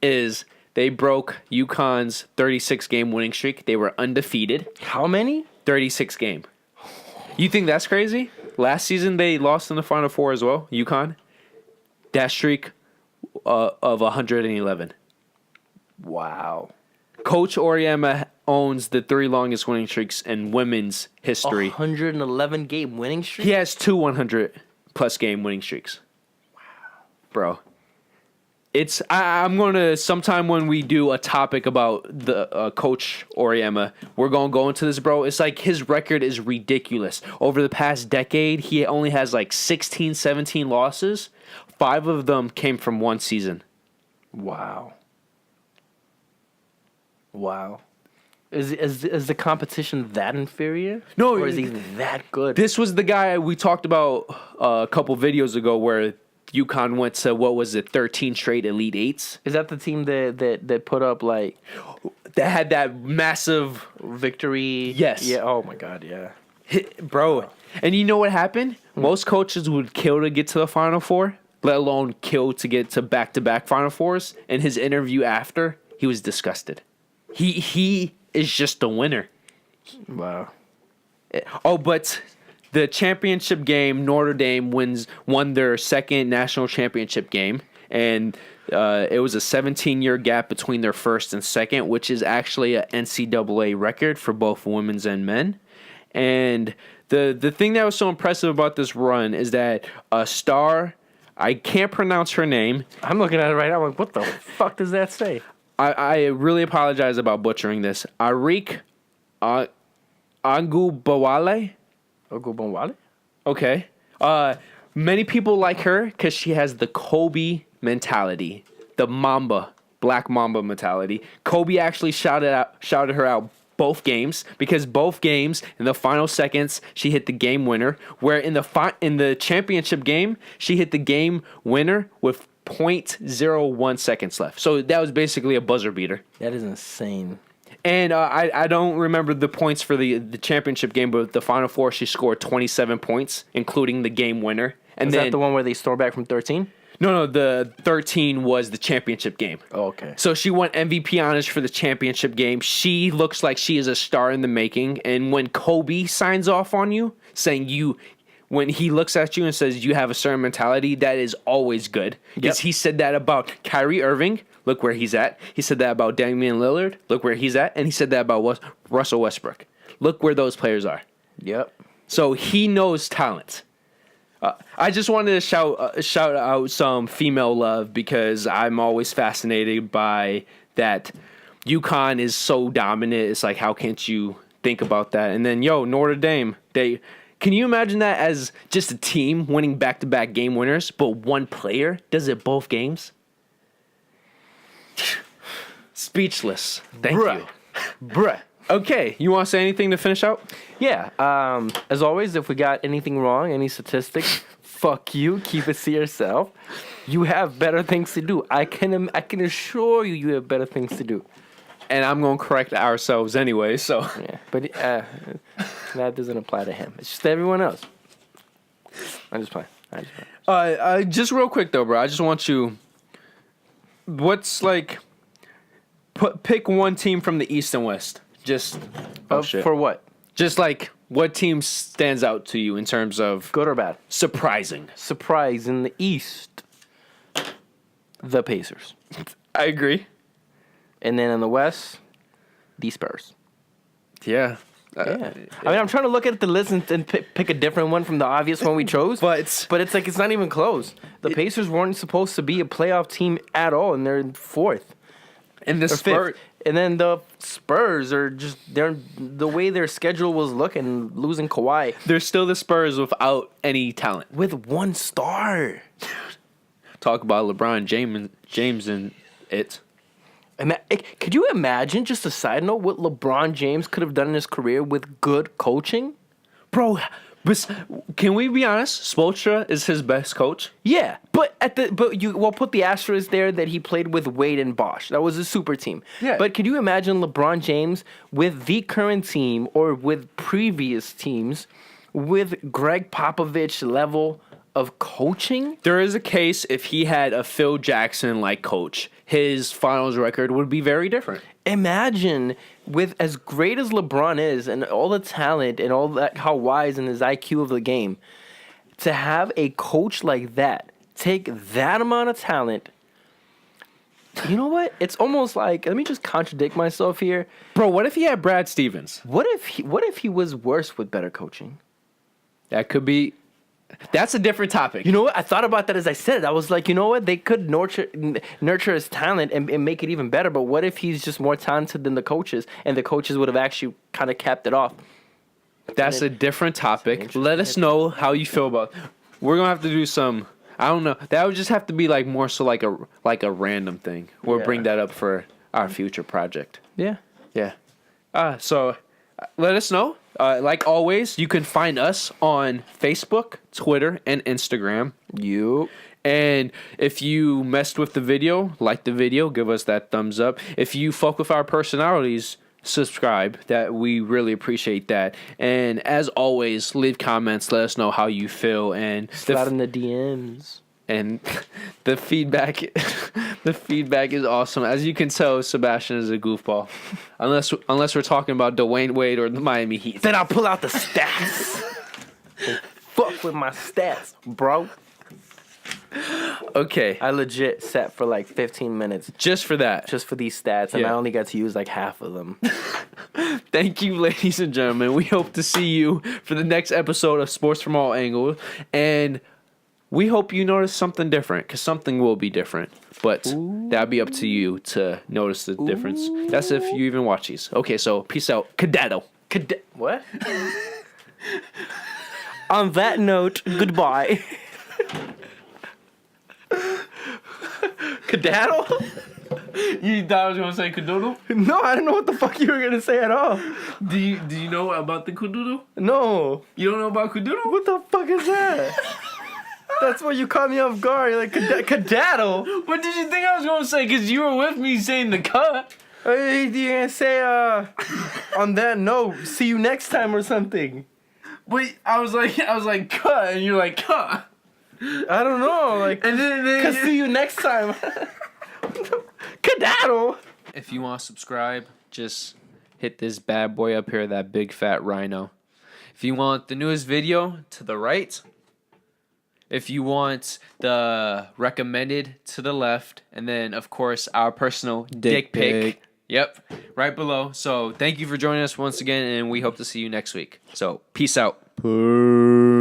is they broke UConn's 36-game winning streak. They were undefeated. How many? 36 game. You think that's crazy? Last season they lost in the Final Four as well, UConn. That streak of 111. Wow. Coach Auriemma owns the 3 longest winning streaks in women's history. 111-game winning streak? He has 2 100-plus game winning streaks. Wow. Bro. I'm going to, sometime when we do a topic about the Coach Auriemma, we're going to go into this, bro. It's like his record is ridiculous. Over the past decade, he only has 16, 17 losses. 5 of them came from one season. Wow. Wow. Is the competition that inferior? No. Or is he that good? This was the guy we talked about a couple videos ago where UConn went to, 13 straight Elite Eights? Is that the team that put up that had that massive victory? Yes. Yeah. Oh my God. Yeah. Bro. And you know what happened? Most coaches would kill to get to the Final Four, let alone kill to get to back-to-back Final Fours. In his interview after, he was disgusted. He is just a winner. Wow. Oh, but the championship game, Notre Dame won their second national championship game, and it was a 17-year gap between their first and second, which is actually an NCAA record for both women's and men. And the thing that was so impressive about this run is that a star, I can't pronounce her name. I'm looking at it right now. I'm like, what the fuck does that say? I really apologize about butchering this. Arik Agubawale? Agubawale? Okay. Many people like her because she has the Kobe mentality, the Mamba Black Mamba mentality. Kobe actually shouted her out both games, because both games in the final seconds she hit the game winner. Where in the championship game she hit the game winner with .01 seconds left. So that was basically a buzzer beater. That is insane. And I don't remember the points for the championship game, but the Final Four she scored 27 points, including the game winner. And is that the one where they stormed back from 13? No, the 13 was the championship game. Oh, okay. So she won MVP honors for the championship game. She looks like she is a star in the making. And when Kobe signs off on you, saying when he looks at you and says you have a certain mentality, that is always good. Because he said that about Kyrie Irving. Look where he's at. He said that about Damian Lillard. Look where he's at. And he said that about Russell Westbrook. Look where those players are. Yep. So he knows talent. I just wanted to shout out some female love, because I'm always fascinated by that. UConn is so dominant. It's like, how can't you think about that? And then, Notre Dame. Can you imagine that as just a team winning back-to-back game winners, but one player does it both games? Speechless. Thank you. Bruh. Okay, you want to say anything to finish out? Yeah. As always, if we got anything wrong, any statistics, fuck you. Keep it to yourself. You have better things to do. I can assure you, you have better things to do. And I'm gonna correct ourselves anyway. So yeah, but that doesn't apply to him. It's just everyone else. I'm just playing. Just real quick though, bro. I just want you. What's like? Pick one team from the East and West. Just shit. For what? Just like, what team stands out to you in terms of good or bad? Surprising. Surprise in the East. The Pacers. I agree. And then in the West, the Spurs. Yeah. I mean, I'm trying to look at the list and pick a different one from the obvious one we chose. but it's like, it's not even close. The Pacers weren't supposed to be a playoff team at all, and they're in fourth. And the Spurs. And then the Spurs are just, the way their schedule was looking, losing Kawhi. They're still the Spurs without any talent. With one star. Talk about LeBron James and it. Could you imagine, just a side note, what LeBron James could have done in his career with good coaching? Bro, can we be honest? Spoelstra is his best coach. Yeah, but we'll put the asterisk there that he played with Wade and Bosch. That was a super team. Yeah. But could you imagine LeBron James with the current team or with previous teams with Greg Popovich level of coaching? There is a case if he had a Phil Jackson like coach, his finals record would be very different. Imagine, with as great as LeBron is and all the talent and all that, how wise and his IQ of the game, to have a coach like that take that amount of talent. You know what? It's almost like, let me just contradict myself here. Bro, what if he had Brad Stevens? What if he was worse with better coaching? That could be. That's a different topic. You know what? I thought about that as I said it. I was like, you know what? They could nurture his talent and make it even better. But what if he's just more talented than the coaches, and the coaches would have actually kind of capped it off? That's a different topic. Let us know how you feel about. We're gonna have to do some. I don't know. That would just have to be like more so like a random thing. We'll bring that up for our future project. Yeah. Yeah. So let us know. Like always, you can find us on Facebook, Twitter, and Instagram. And if you messed with the video, like the video, give us that thumbs up. If you fuck with our personalities, subscribe. That we really appreciate that. And as always, leave comments. Let us know how you feel. And slide in the DMs. And the feedback is awesome. As you can tell, Sebastian is a goofball. Unless we're talking about Dwayne Wade or the Miami Heat. Then I'll pull out the stats. Fuck with my stats, bro. Okay. I legit sat for like 15 minutes. Just for that. Just for these stats, and I only got to use like half of them. Thank you, ladies and gentlemen. We hope to see you for the next episode of Sports from All Angles. And we hope you notice something different, because something will be different. But that'll be up to you to notice the difference. That's if you even watch these. Okay, so peace out. Cadaddle. What? On that note, goodbye. Cadaddle? You thought I was gonna say cadoodle? No, I don't know what the fuck you were gonna say at all. Do you know about the cadoodle? No. You don't know about cadoodle? What the fuck is that? That's why you caught me off guard. You're like, cadaddle. What did you think I was gonna say? Because you were with me saying the cut. Hey, you're gonna say, on that note, see you next time or something. Wait, I was like, cut, and you're like, cut. I don't know, like, And then see you next time. Cadaddle. If you want to subscribe, just hit this bad boy up here, that big fat rhino. If you want the newest video, to the right. If you want the recommended, to the left. And then, of course, our personal dick pic. Yep, right below. So thank you for joining us once again, and we hope to see you next week. So peace out. Peace.